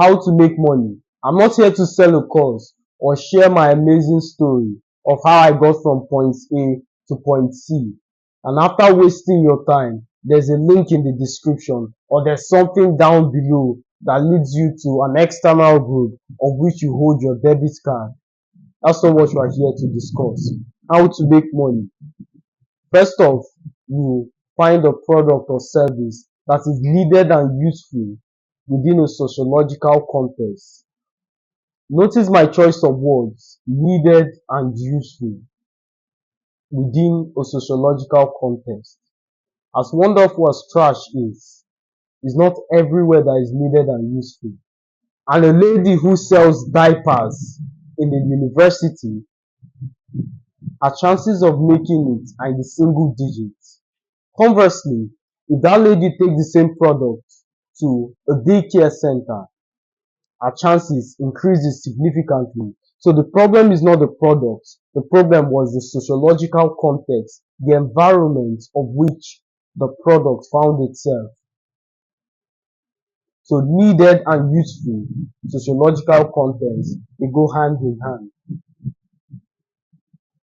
How to make money. I'm not here to sell a course or share my amazing story of how I got from point A to point C. And after wasting your time, there's a link in the description or there's something down below that leads you to an external group of which you hold your debit card. That's not what we are here to discuss. How to make money. First off, you find a product or service that is needed and useful within a sociological context. Notice my choice of words, needed and useful within a sociological context. As wonderful as trash is, it's not everywhere that is needed and useful. And a lady who sells diapers in the university, her chances of making it are in the single digits. Conversely, if that lady takes the same product to a daycare center, her chances increases significantly. So the problem is not the product. The problem was the sociological context, the environment of which the product found itself. So needed and useful sociological context, they go hand in hand.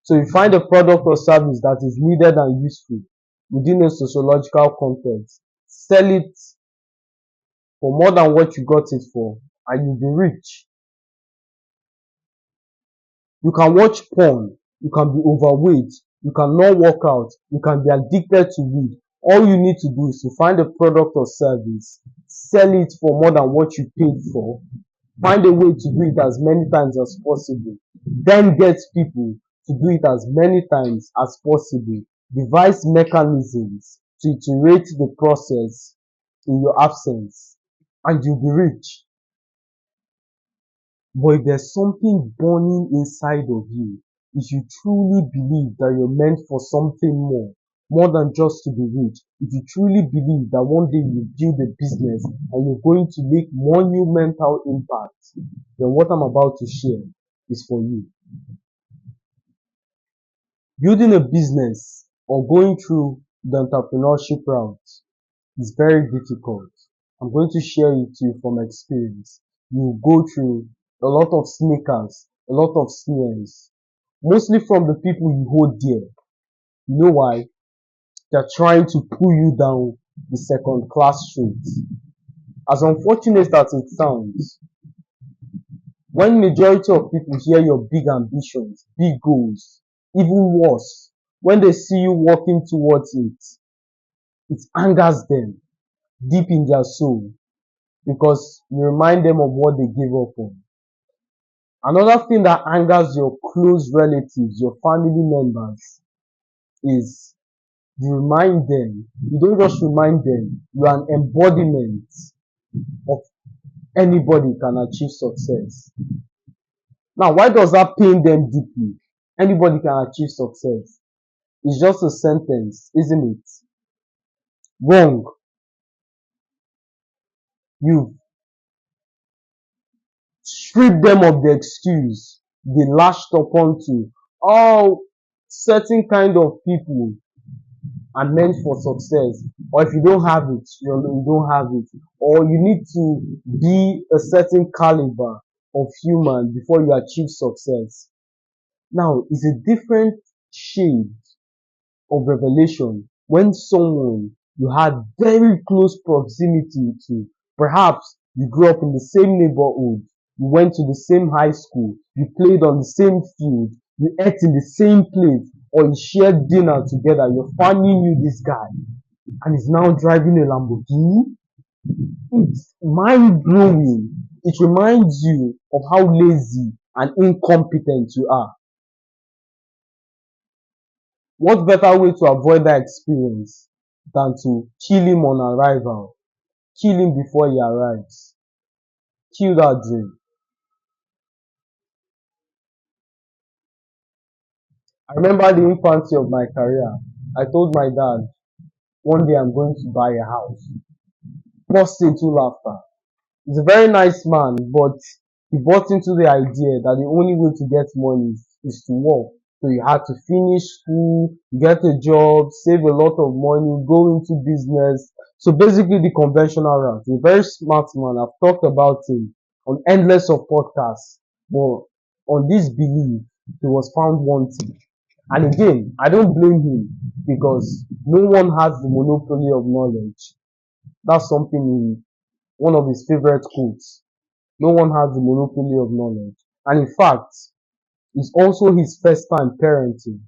So you find a product or service that is needed and useful within a sociological context, sell it for more than what you got it for, and you'll be rich. You can watch porn, you can be overweight, you cannot work out, you can be addicted to weed. All you need to do is to find a product or service, sell it for more than what you paid for, find a way to do it as many times as possible, then get people to do it as many times as possible, devise mechanisms to iterate the process in your absence, and you'll be rich. But if there's something burning inside of you, if you truly believe that you're meant for something more than just to be rich, if you truly believe that one day you build a business and you're going to make monumental impact, then what I'm about to share is for you. Building a business or going through the entrepreneurship route is very difficult. I'm going to share it to you from experience. You go through a lot of sneakers, a lot of snares, mostly from the people you hold dear. You know why? They're trying to pull you down the second class street. As unfortunate as it sounds, when majority of people hear your big ambitions, big goals, even worse, when they see you walking towards it angers them deep in their soul because you remind them of what they gave up on. Another thing that angers your close relatives, your family members, is you remind them, you don't just remind them, you are an embodiment of anybody can achieve success. Now, why does that pain them deeply? Anybody can achieve success. It's just a sentence, isn't it? Wrong. You strip them of the excuse they lashed upon to. All certain kind of people are meant for success, or if you don't have it, you don't have it, or you need to be a certain caliber of human before you achieve success. Now, it's a different shade of revelation when someone you had very close proximity to, perhaps you grew up in the same neighborhood, you went to the same high school, you played on the same field, you ate in the same plate, or you shared dinner together, your family knew this guy, and he's now driving a Lamborghini. It's mind blowing. It reminds you of how lazy and incompetent you are. What better way to avoid that experience than to kill him on arrival? Kill him before he arrives. Kill that dream. I remember the infancy of my career. I told my dad, one day I'm going to buy a house. Burst into laughter. He's a very nice man, but he bought into the idea that the only way to get money is to work. So you had to finish school, get a job, save a lot of money, go into business. So basically the conventional route. He's a very smart man. I've talked about him on endless of podcasts, but on this belief, he was found wanting. And again, I don't blame him because no one has the monopoly of knowledge. That's something in one of his favorite quotes. No one has the monopoly of knowledge. And in fact, it's also his first time parenting.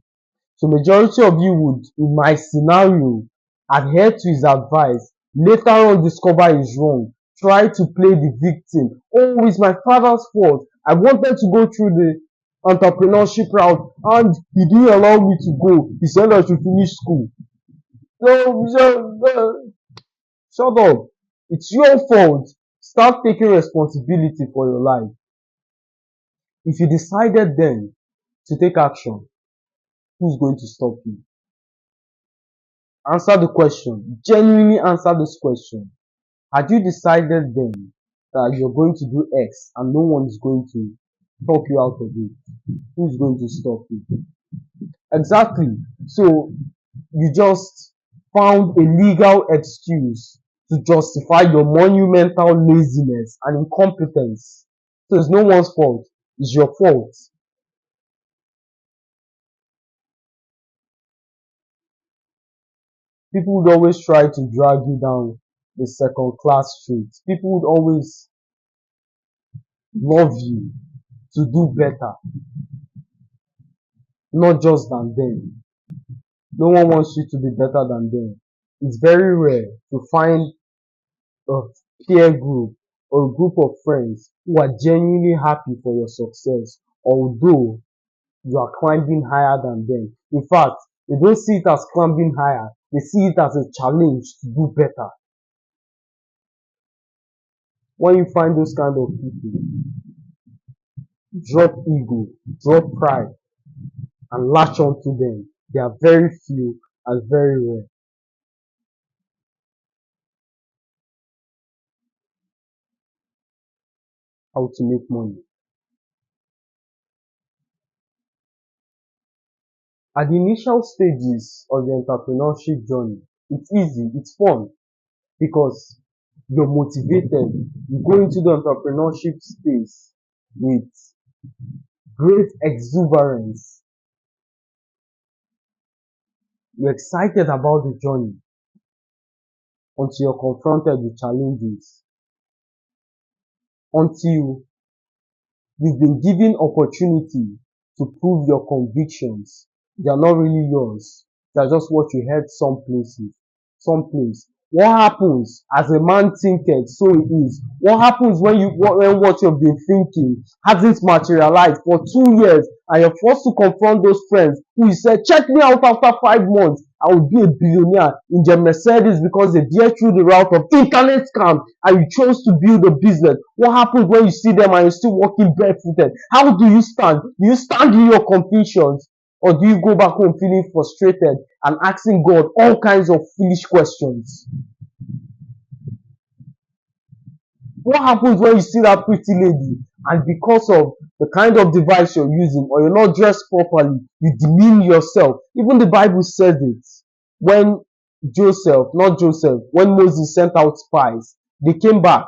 So majority of you would, in my scenario, adhere to his advice, later on discover he's wrong, try to play the victim. Oh, it's my father's fault. I wanted to go through the entrepreneurship route and he didn't allow me to go. He said I should finish school. No, shut up. It's your fault. Start taking responsibility for your life. If you decided then to take action, who's going to stop you? Answer the question. Genuinely answer this question. Had you decided then that you're going to do X and no one is going to talk you out of it, who's going to stop you? Exactly. So you just found a legal excuse to justify your monumental laziness and incompetence. So it's no one's fault. It's your fault. People would always try to drag you down the second class streets. People would always love you to do better, not just than them. No one wants you to be better than them. It's very rare to find a peer group or a group of friends who are genuinely happy for your success, although you are climbing higher than them. In fact, they don't see it as climbing higher, they see it as a challenge to do better. When you find those kind of people, drop ego, drop pride, and latch onto them. They are very few and very rare. How to make money. At the initial stages of the entrepreneurship journey, it's easy, it's fun because you're motivated. You go into the entrepreneurship space with great exuberance. You're excited about the journey until you're confronted with challenges, until you've been given opportunity to prove your convictions. They are not really yours. They are just what you heard some places, some place. What happens as a man thinketh, so it is. What happens when what you've been thinking hasn't materialized for 2 years and you're forced to confront those friends who you said, check me out after 5 months. I will be a billionaire in the Mercedes because they dare through the route of internet scam and you chose to build a business. What happens when you see them and you're still walking barefooted? How do you stand? Do you stand in your convictions or do you go back home feeling frustrated and asking God all kinds of foolish questions? What happens when you see that pretty lady and because of the kind of device you're using or you're not dressed properly, you demean yourself? Even the Bible says it. When when Moses sent out spies, they came back.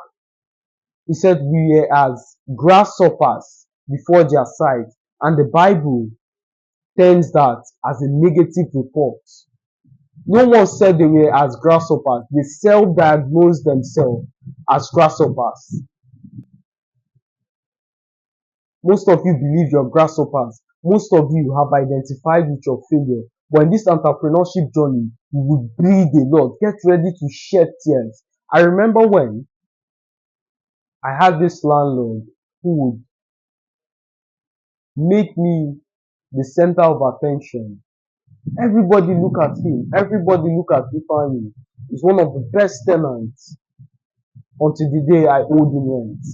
He said, we were as grasshoppers before their sight. And the Bible turns that as a negative report. No one said they were as grasshoppers. They self-diagnosed themselves as grasshoppers. Most of you believe you're grasshoppers. Most of you have identified with your failure. But in this entrepreneurship journey, you will bleed a lot. Get ready to shed tears. I remember when I had this landlord who would make me the center of attention. Everybody look at him. Everybody look at Ifeanyi. He's one of the best tenants until the day I owed him rent.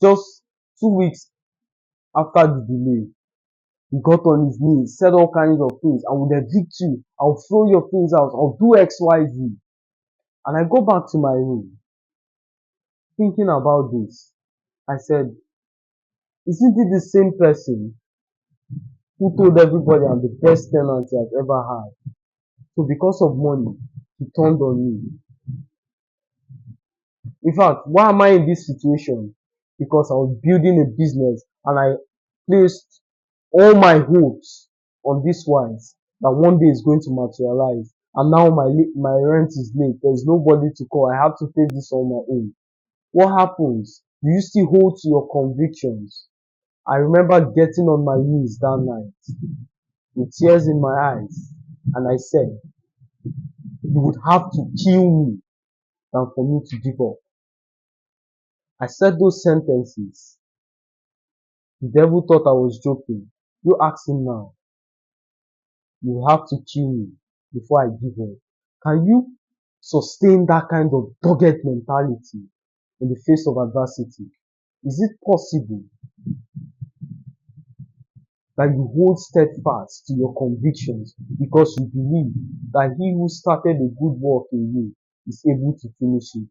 Just 2 weeks after the delay, he got on his knees, said all kinds of things. I will evict you. I'll throw your things out. I'll do X, Y, Z. And I go back to my room thinking about this. I said, isn't it the same person who told everybody I'm the best tenant he has ever had? So because of money, he turned on me. In fact, why am I in this situation? Because I was building a business and I placed all my hopes on this wise that one day is going to materialize. And now my rent is late. There's nobody to call. I have to pay this on my own. What happens? Do you still hold to your convictions? I remember getting on my knees that night with tears in my eyes, and I said, "You would have to kill me than for me to give up." I said those sentences. The devil thought I was joking. You ask him now. You have to kill me before I give up. Can you sustain that kind of dogged mentality in the face of adversity? Is it possible that you hold steadfast to your convictions because you believe that he who started a good work in you is able to finish it?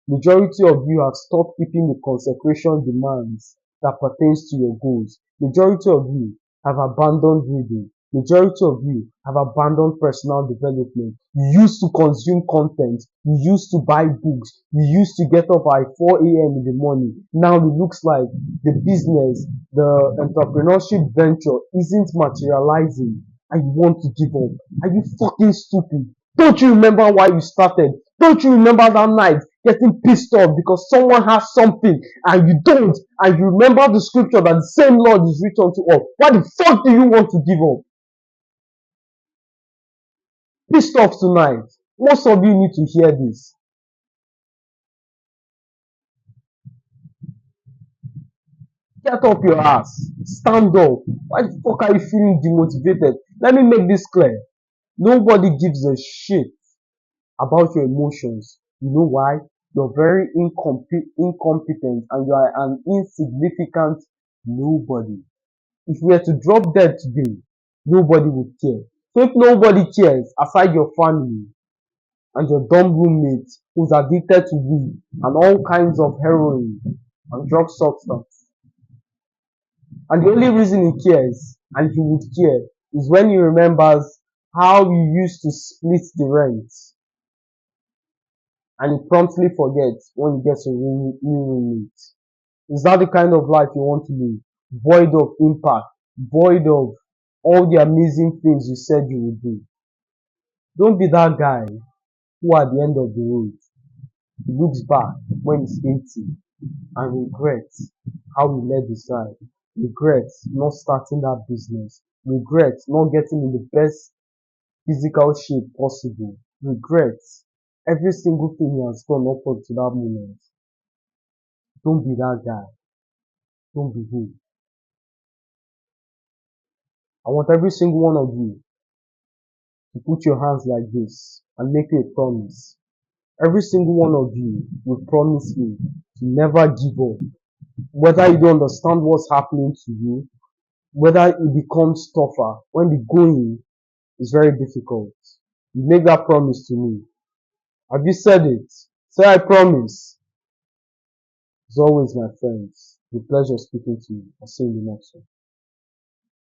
Majority of you have stopped keeping the consecration demands that pertains to your goals. Majority of you have abandoned reading. Majority of you have abandoned personal development. You used to consume content. You used to buy books. You used to get up by 4 a.m. in the morning. Now it looks like the business, the entrepreneurship venture isn't materializing and you want to give up. Are you fucking stupid? Don't you remember why you started? Don't you remember that night getting pissed off because someone has something and you don't? And you remember the scripture that the same Lord is rich unto all. Why the fuck do you want to give up? Pissed off tonight. Most of you need to hear this. Get up your ass. Stand up. Why the fuck are you feeling demotivated? Let me make this clear. Nobody gives a shit about your emotions. You know why? You're very incompetent and you are an insignificant nobody. If we were to drop dead today, nobody would care. So if nobody cares aside your family and your dumb roommate who's addicted to weed and all kinds of heroin and drug substance, and the only reason he cares and he would care is when he remembers how you used to split the rent and he promptly forgets when he gets a new roommate. Is that the kind of life you want to live? Void of impact, void of all the amazing things you said you would do. Don't be that guy who at the end of the road looks back when he's 80 and regrets how he led his life, regrets not starting that business, regrets not getting in the best physical shape possible, regrets every single thing he has done up to that moment. Don't be that guy. Don't be him. I want every single one of you to put your hands like this and make a promise. Every single one of you will promise me to never give up. Whether you don't understand what's happening to you, whether it becomes tougher when the going is very difficult. You make that promise to me. Have you said it? Say I promise. As always, my friends, it's a pleasure speaking to you. I'll see you in the next one.